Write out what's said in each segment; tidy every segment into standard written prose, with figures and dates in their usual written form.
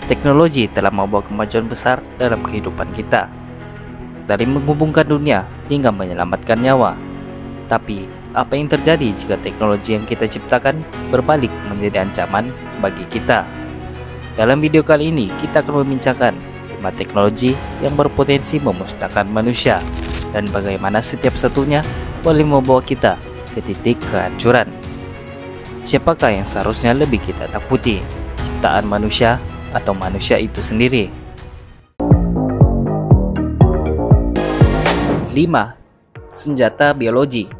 Teknologi telah membawa kemajuan besar dalam kehidupan kita, dari menghubungkan dunia hingga menyelamatkan nyawa. Tapi, apa yang terjadi jika teknologi yang kita ciptakan berbalik menjadi ancaman bagi kita? Dalam video kali ini, kita akan membincangkan 5 teknologi yang berpotensi memusnahkan manusia dan bagaimana setiap satunya boleh membawa kita ke titik kehancuran. Siapakah yang seharusnya lebih kita takuti, ciptaan manusia atau manusia itu sendiri? 5. Senjata biologi.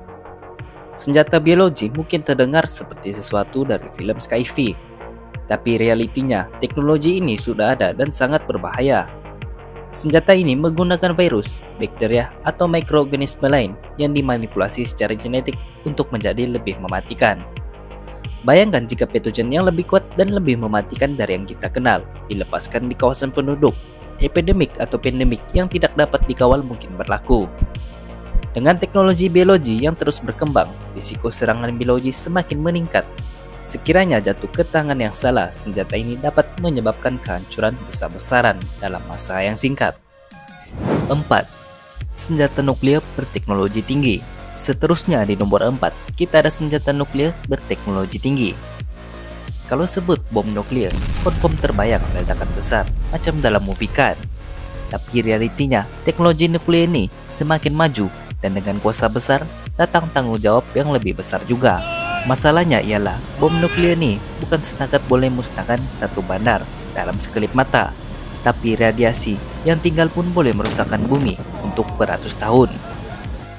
Senjata biologi mungkin terdengar seperti sesuatu dari film sci-fi, tapi realitinya teknologi ini sudah ada dan sangat berbahaya. Senjata ini menggunakan virus, bakteria, atau mikroorganisme lain yang dimanipulasi secara genetik untuk menjadi lebih mematikan. Bayangkan jika patogen yang lebih kuat dan lebih mematikan dari yang kita kenal dilepaskan di kawasan penduduk. Epidemik atau pandemik yang tidak dapat dikawal mungkin berlaku. Dengan teknologi biologi yang terus berkembang, risiko serangan biologi semakin meningkat. Sekiranya jatuh ke tangan yang salah, senjata ini dapat menyebabkan kehancuran besar-besaran dalam masa yang singkat. 4. Senjata nuklir berteknologi tinggi. Seterusnya di nomor 4, kita ada senjata nuklir berteknologi tinggi. Kalau sebut bom nuklir, confirm terbayang ledakan besar macam dalam movie kan? Tapi realitinya, teknologi nuklir ini semakin maju dan dengan kuasa besar datang tanggung jawab yang lebih besar juga. Masalahnya ialah bom nuklir ini bukan setakat boleh musnahkan satu bandar dalam sekelip mata, tapi radiasi yang tinggal pun boleh merusakkan bumi untuk beratus tahun.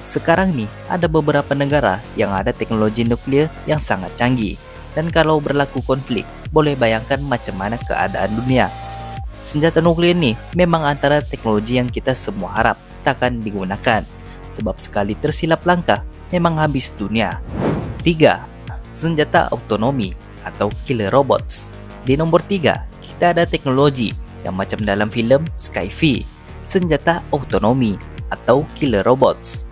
Sekarang nih, ada beberapa negara yang ada teknologi nuklir yang sangat canggih, dan kalau berlaku konflik, boleh bayangkan macam mana keadaan dunia. Senjata nuklir ini memang antara teknologi yang kita semua harap takkan digunakan, sebab sekali tersilap langkah, memang habis dunia. 3. Senjata autonomi atau killer robots. Di nomor 3, kita ada teknologi yang macam dalam film sci-fi, senjata autonomi atau killer robots.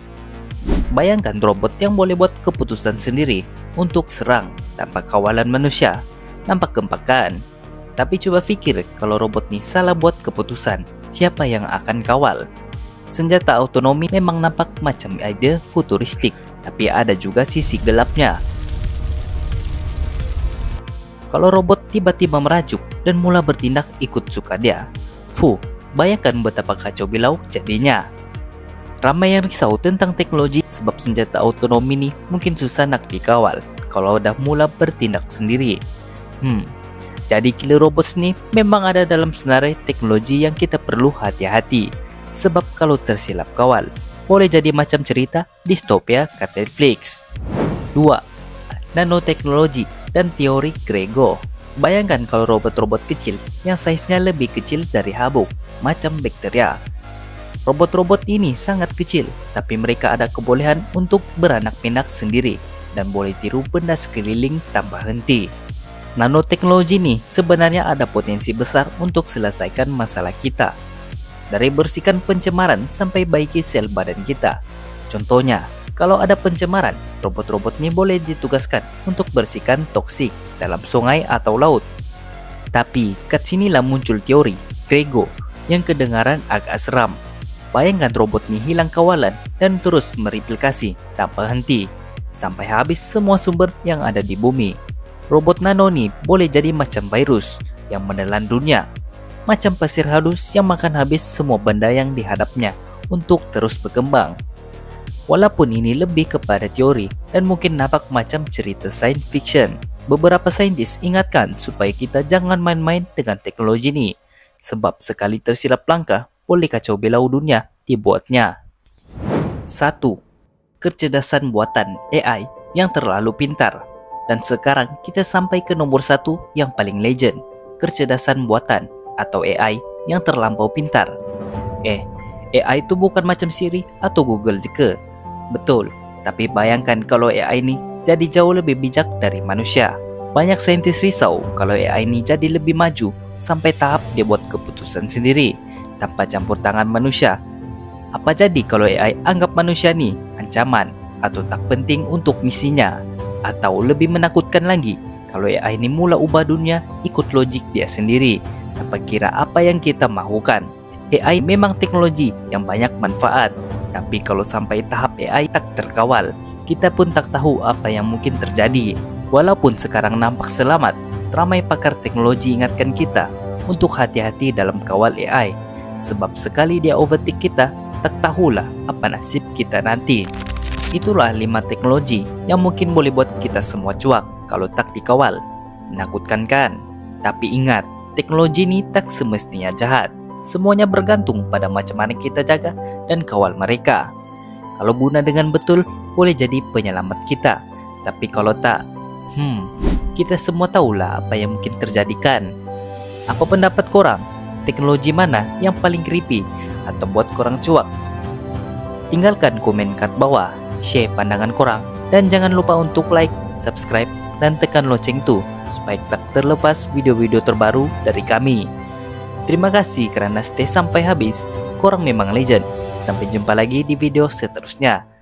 Bayangkan robot yang boleh buat keputusan sendiri untuk serang tanpa kawalan manusia. Nampak gempak kan? Tapi coba pikir kalau robot nih salah buat keputusan, siapa yang akan kawal? Senjata autonomi memang nampak macam ide futuristik, tapi ada juga sisi gelapnya. Kalau robot tiba-tiba merajuk dan mula bertindak ikut suka dia, bayangkan betapa kacau bilau jadinya. Ramai yang risau tentang teknologi sebab senjata autonomi ini mungkin susah nak dikawal kalau udah mula bertindak sendiri. Jadi killer robots ini memang ada dalam senarai teknologi yang kita perlu hati-hati. Sebab kalau tersilap kawal, boleh jadi macam cerita distopia kata Netflix. 2. Nanoteknologi dan teori Grego. Bayangkan kalau robot-robot kecil yang saiznya lebih kecil dari habuk, macam bakteria. Robot-robot ini sangat kecil, tapi mereka ada kebolehan untuk beranak pinak sendiri dan boleh tiru benda sekeliling tanpa henti. Nanoteknologi ini sebenarnya ada potensi besar untuk selesaikan masalah kita, dari bersihkan pencemaran sampai baiki sel badan kita. Contohnya, kalau ada pencemaran, robot-robot ini boleh ditugaskan untuk bersihkan toksik dalam sungai atau laut. Tapi, kat sinilah muncul teori Grego yang kedengaran agak seram. Bayangkan robot ini hilang kawalan dan terus mereplikasi tanpa henti sampai habis semua sumber yang ada di bumi. Robot nano ini boleh jadi macam virus yang menelan dunia, macam pasir halus yang makan habis semua benda yang dihadapnya untuk terus berkembang. Walaupun ini lebih kepada teori dan mungkin nampak macam cerita science fiction, beberapa saintis ingatkan supaya kita jangan main-main dengan teknologi ini, sebab sekali tersilap langkah, boleh kacau belau dunia dibuatnya. 1. Kecerdasan buatan AI yang terlalu pintar. Dan sekarang kita sampai ke nomor 1 yang paling legend, kecerdasan buatan atau AI yang terlampau pintar. AI itu bukan macam Siri atau Google je. Betul, tapi bayangkan kalau AI ini jadi jauh lebih bijak dari manusia. Banyak saintis risau kalau AI ini jadi lebih maju sampai tahap dia buat keputusan sendiri tanpa campur tangan manusia. Apa jadi kalau AI anggap manusia nih ancaman atau tak penting untuk misinya? Atau lebih menakutkan lagi, kalau AI ini mula ubah dunia ikut logik dia sendiri tanpa kira apa yang kita mahukan. AI memang teknologi yang banyak manfaat, tapi kalau sampai tahap AI tak terkawal, kita pun tak tahu apa yang mungkin terjadi. Walaupun sekarang nampak selamat, ramai pakar teknologi ingatkan kita untuk hati-hati dalam kawal AI, sebab sekali dia overtake kita, tak tahulah apa nasib kita nanti. Itulah 5 teknologi yang mungkin boleh buat kita semua cuak kalau tak dikawal. Menakutkan kan? Tapi ingat, teknologi ini tak semestinya jahat. Semuanya bergantung pada macam mana kita jaga dan kawal mereka. Kalau guna dengan betul, boleh jadi penyelamat kita. Tapi kalau tak, kita semua tahulah apa yang mungkin terjadi kan. Apa pendapat korang? Teknologi mana yang paling creepy atau buat korang cuak? Tinggalkan komen kat bawah, share pandangan korang, dan jangan lupa untuk like, subscribe, dan tekan lonceng tuh supaya tak terlepas video-video terbaru dari kami. Terima kasih kerana stay sampai habis. Korang memang legend. Sampai jumpa lagi di video seterusnya.